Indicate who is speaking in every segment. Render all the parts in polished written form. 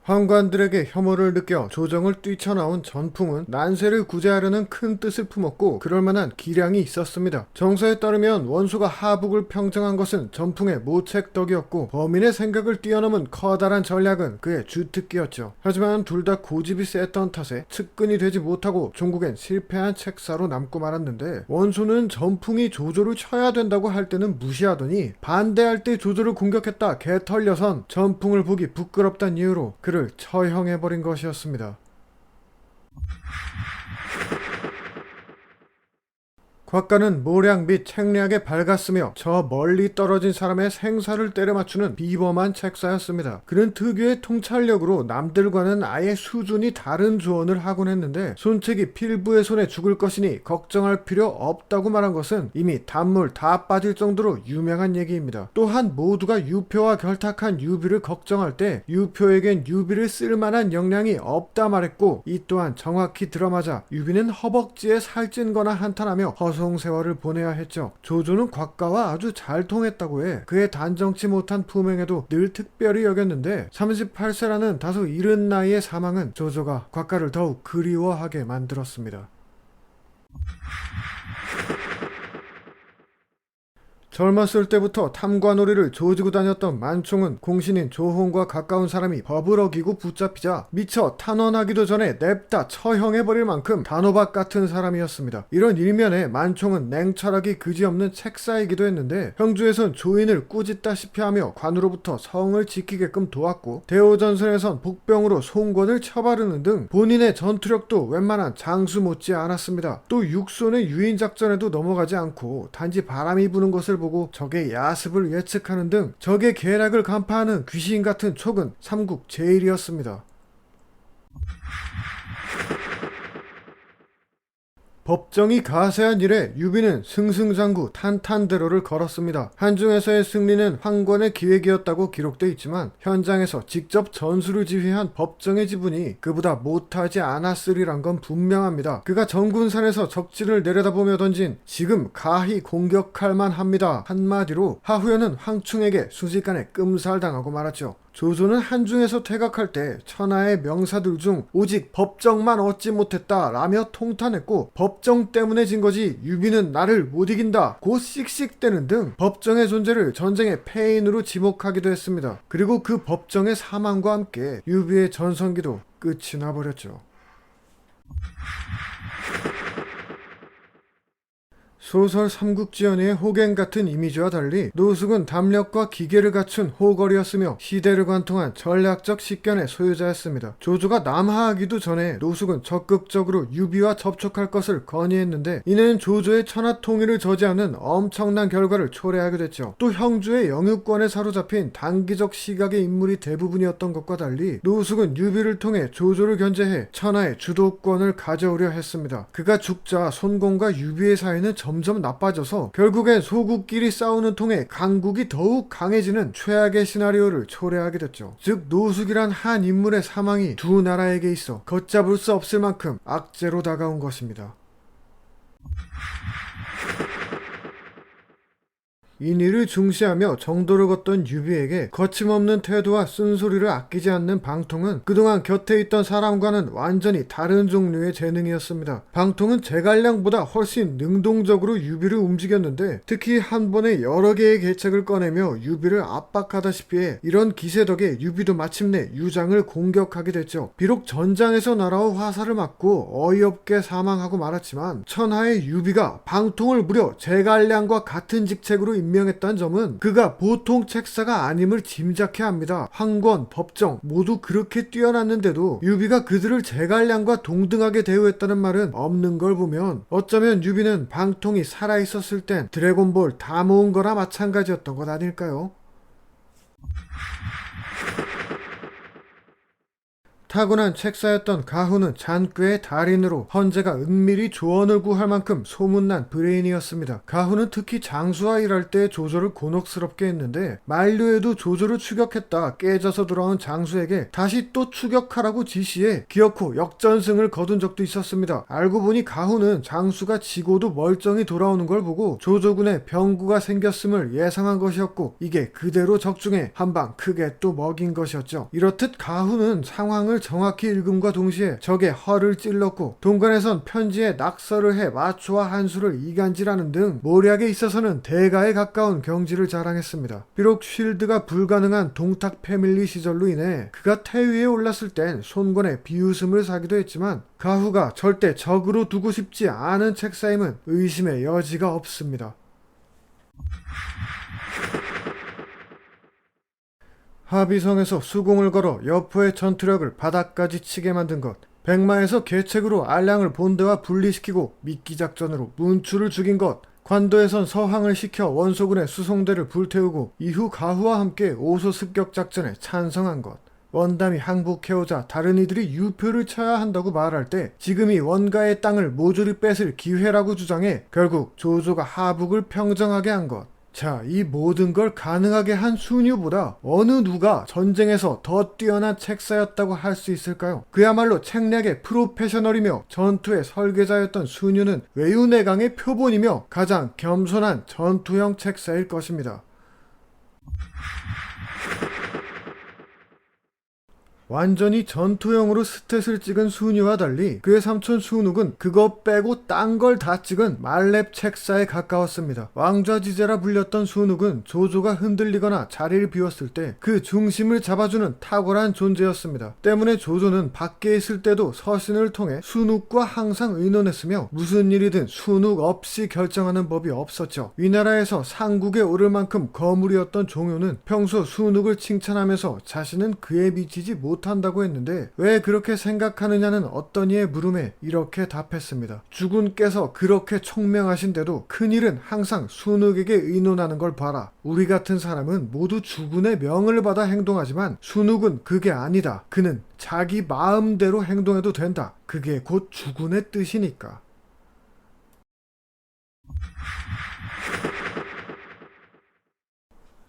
Speaker 1: 환관들에게 혐오를 느껴 조정을 뛰쳐나온 전풍은 난세를 구제하려는 큰 뜻을 품었고 그럴 만한 기량이 있었습니다. 정서에 따르면 원수가 하북을 평정한 것은 전풍의 모책덕이었고 범인의 생각을 뛰어넘은 커다란 전략은 그의 주특기였죠. 하지만 둘 다 고집이 셌던 탓에 측근이 되지 못하고 종국엔 실패한 책사로 남고 말았는데, 원수는 전풍이 조조를 쳐야 된다고 할 때는 무시하더니 반대할 때 조조를 공격했다 개털려선 전풍을 보기 부끄럽다는 이유로 그를 처형해버린 것이었습니다. 곽가는 모략 및 책략에 밝았으며 저 멀리 떨어진 사람의 생사를 때려 맞추는 비범한 책사였습니다. 그는 특유의 통찰력으로 남들과는 아예 수준이 다른 조언을 하곤 했는데, 손책이 필부의 손에 죽을 것이니 걱정할 필요 없다고 말한 것은 이미 단물 다 빠질 정도로 유명한 얘기입니다. 또한 모두가 유표와 결탁한 유비를 걱정할 때 유표에겐 유비를 쓸만한 역량이 없다 말했고, 이 또한 정확히 들어맞아 유비는 허벅지에 살찐거나 한탄하며 허송세월을 보내야 했죠. 조조는 곽가와 아주 잘 통했다고 해 그의 단정치 못한 품행에도 늘 특별히 여겼는데, 38세라는 다소 이른 나이의 사망은 조조가 곽가를 더욱 그리워하게 만들었습니다. 젊었을 때부터 탐관오리를 조지고 다녔던 만총은 공신인 조홍과 가까운 사람이 법을 어기고 붙잡히자 미처 탄원하기도 전에 냅다 처형해버릴 만큼 단호박 같은 사람이었습니다. 이런 일면에 만총은 냉철하기 그지없는 책사이기도 했는데, 형주에선 조인을 꾸짖다시피 하며 관으로부터 성을 지키게끔 도왔고, 대오전선에선 복병으로 송권을 쳐바르는 등 본인의 전투력도 웬만한 장수 못지 않았습니다. 또 육손의 유인작전에도 넘어가지 않고 단지 바람이 부는 것을 보고 적의 야습을 예측하는 등 적의 계략을 간파하는 귀신 같은 촉은 삼국 제일이었습니다. 법정이 가세한 일에 유비는 승승장구 탄탄대로를 걸었습니다. 한중에서의 승리는 황권의 기획이었다고 기록돼 있지만 현장에서 직접 전술을 지휘한 법정의 지분이 그보다 못하지 않았으리란 건 분명합니다. 그가 정군산에서 적진을 내려다보며 던진 "지금 가히 공격할 만합니다" 한마디로 하후연은 황충에게 순식간에 끔살당하고 말았죠. 조조는 한중에서 퇴각할 때 천하의 명사들 중 오직 법정만 얻지 못했다 라며 통탄했고, 법정 때문에 진 거지 유비는 나를 못 이긴다 고 씩씩대는 등 법정의 존재를 전쟁의 패인으로 지목하기도 했습니다. 그리고 그 법정의 사망과 함께 유비의 전성기도 끝이 나버렸죠. 소설 삼국지연의 호갱 같은 이미지와 달리 노숙은 담력과 기계를 갖춘 호걸이었으며 시대를 관통한 전략적 식견의 소유자였습니다. 조조가 남하하기도 전에 노숙은 적극적으로 유비와 접촉할 것을 건의했는데, 이는 조조의 천하통일을 저지하는 엄청난 결과를 초래하게 됐죠. 또 형주의 영유권에 사로잡힌 단기적 시각의 인물이 대부분이었던 것과 달리 노숙은 유비를 통해 조조를 견제해 천하의 주도권을 가져오려 했습니다. 그가 죽자 손공과 유비의 사이는 점점 나빠져서 결국엔 소국끼리 싸우는 통에 강국이 더욱 강해지는 최악의 시나리오를 초래하게 됐죠. 즉 노숙이란 한 인물의 사망이 두 나라에게 있어 걷잡을 수 없을 만큼 악재로 다가온 것입니다. 인의를 중시하며 정도를 걷던 유비에게 거침없는 태도와 쓴소리를 아끼지 않는 방통은 그동안 곁에 있던 사람과는 완전히 다른 종류의 재능이었습니다. 방통은 제갈량보다 훨씬 능동적으로 유비를 움직였는데, 특히 한 번에 여러 개의 계책을 꺼내며 유비를 압박하다시피 해 이런 기세 덕에 유비도 마침내 유장을 공격하게 됐죠. 비록 전장에서 날아온 화살을 맞고 어이없게 사망하고 말았지만 천하의 유비가 방통을 무려 제갈량과 같은 직책으로 임명했다는 점은 그가 보통 책사가 아님을 짐작해 합니다. 황권, 법정 모두 그렇게 뛰어났는데도 유비가 그들을 제갈량과 동등하게 대우했다는 말은 없는 걸 보면 어쩌면 유비는 방통이 살아있었을 땐 드래곤볼 다 모은 거나 마찬가지였던 것 아닐까요? 타고난 책사였던 가후는 잔꾀의 달인으로 헌제가 은밀히 조언을 구할 만큼 소문난 브레인이었습니다. 가후는 특히 장수와 일할 때 조조를 곤혹스럽게 했는데 만료에도 조조를 추격했다 깨져서 돌아온 장수에게 다시 또 추격하라고 지시해 기어코 역전승을 거둔 적도 있었습니다. 알고 보니 가후는 장수가 지고도 멀쩡히 돌아오는 걸 보고 조조군에 병구가 생겼음을 예상한 것이었고 이게 그대로 적중해 한방 크게 또 먹인 것이었죠. 이렇듯 가후는 상황을 정확히 읽음과 동시에 적의 허를 찔렀고 동관에선 편지에 낙서를 해 마초와 한수를 이간질하는 등 모략에 있어서는 대가에 가까운 경지를 자랑했습니다. 비록 쉴드가 불가능한 동탁 패밀리 시절로 인해 그가 태위에 올랐을 땐 손권의 비웃음을 사기도 했지만 가후가 절대 적으로 두고 싶지 않은 책사임은 의심의 여지가 없습니다. 하비성에서 수공을 걸어 여포의 전투력을 바닥까지 치게 만든 것, 백마에서 계책으로 알량을 본대와 분리시키고 미끼작전으로 문추를 죽인 것, 관도에선 서항을 시켜 원소군의 수송대를 불태우고 이후 가후와 함께 오소 습격작전에 찬성한 것, 원담이 항복해오자 다른 이들이 유표를 쳐야 한다고 말할 때 지금이 원가의 땅을 모조리 뺏을 기회라고 주장해 결국 조조가 하북을 평정하게 한 것. 자, 이 모든 걸 가능하게 한 순유보다 어느 누가 전쟁에서 더 뛰어난 책사였다고 할 수 있을까요? 그야말로 책략의 프로페셔널이며 전투의 설계자였던 순유는 외유내강의 표본이며 가장 겸손한 전투형 책사일 것입니다. 완전히 전투형으로 스탯을 찍은 순유와 달리 그의 삼촌 순욱은 그거 빼고 딴 걸 다 찍은 말렙 책사에 가까웠습니다. 왕좌지제라 불렸던 순욱은 조조가 흔들리거나 자리를 비웠을 때 그 중심을 잡아주는 탁월한 존재였습니다. 때문에 조조는 밖에 있을 때도 서신을 통해 순욱과 항상 의논했으며 무슨 일이든 순욱 없이 결정하는 법이 없었죠. 위나라에서 상국에 오를 만큼 거물이었던 종효는 평소 순욱을 칭찬하면서 자신은 그에 미치지 못한다고 했는데 왜 그렇게 생각하느냐는 어떤 이의 물음에 이렇게 답했습니다. 주군께서 그렇게 총명하신데도 큰일은 항상 순욱에게 의논하는 걸 봐라. 우리 같은 사람은 모두 주군의 명을 받아 행동하지만 순욱은 그게 아니다. 그는 자기 마음대로 행동해도 된다. 그게 곧 주군의 뜻이니까.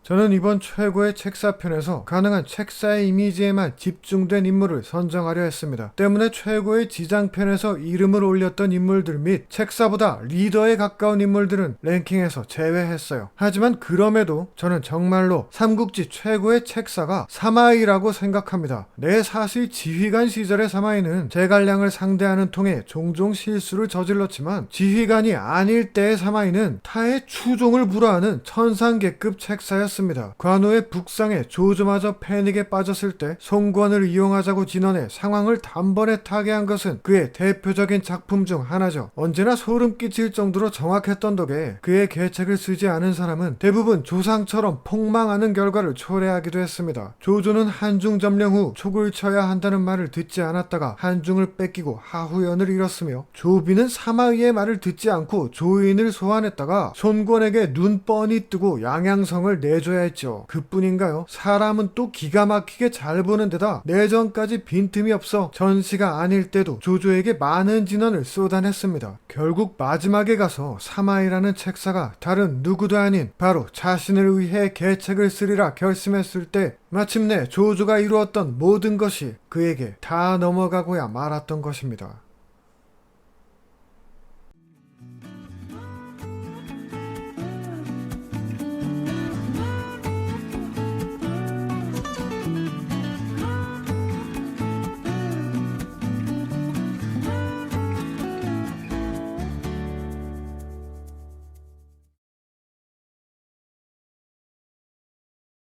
Speaker 1: 저는 이번 최고의 책사편에서 가능한 책사의 이미지에만 집중된 인물을 선정하려 했습니다. 때문에 최고의 지장편에서 이름을 올렸던 인물들 및 책사보다 리더에 가까운 인물들은 랭킹에서 제외했어요. 하지만 그럼에도 저는 정말로 삼국지 최고의 책사가 사마이라고 생각합니다. 내 사실 지휘관 시절의 사마이는 제갈량을 상대하는 통에 종종 실수를 저질렀지만 지휘관이 아닐 때의 사마이는 타의 추종을 불허하는 천상계급 책사였습니다. 관우의 북상에 조조마저 패닉에 빠졌을 때 송관을 이용하자고 진언해 상황을 단번에 타개한 것은 그의 대표적인 작품 중 하나죠. 언제나 소름 끼칠 정도로 정확했던 덕에 그의 계책을 쓰지 않은 사람은 대부분 조상처럼 폭망하는 결과를 초래하기도 했습니다. 조조는 한중 점령 후 촉을 쳐야 한다는 말을 듣지 않았다가 한중을 뺏기고 하후연을 잃었으며 조비는 사마의의 말을 듣지 않고 조인을 소환했다가 손권에게 눈 뻔히 뜨고 양양성을 내줘야 했죠. 그뿐인가요? 사람은 또 기가 막히게 잘 보는 데다 내전까지 빈틈이 없어 전시가 아닐 때도 조조에게 많은 진언을 쏟아냈습니다. 결국 마지막에 가서 사마이라는 책사가 다른 누구도 아닌 바로 자신을 위해 계책을 쓰리라 결심했을 때 마침내 조조가 이루었던 모든 것이 그에게 다 넘어가고야 말았던 것입니다.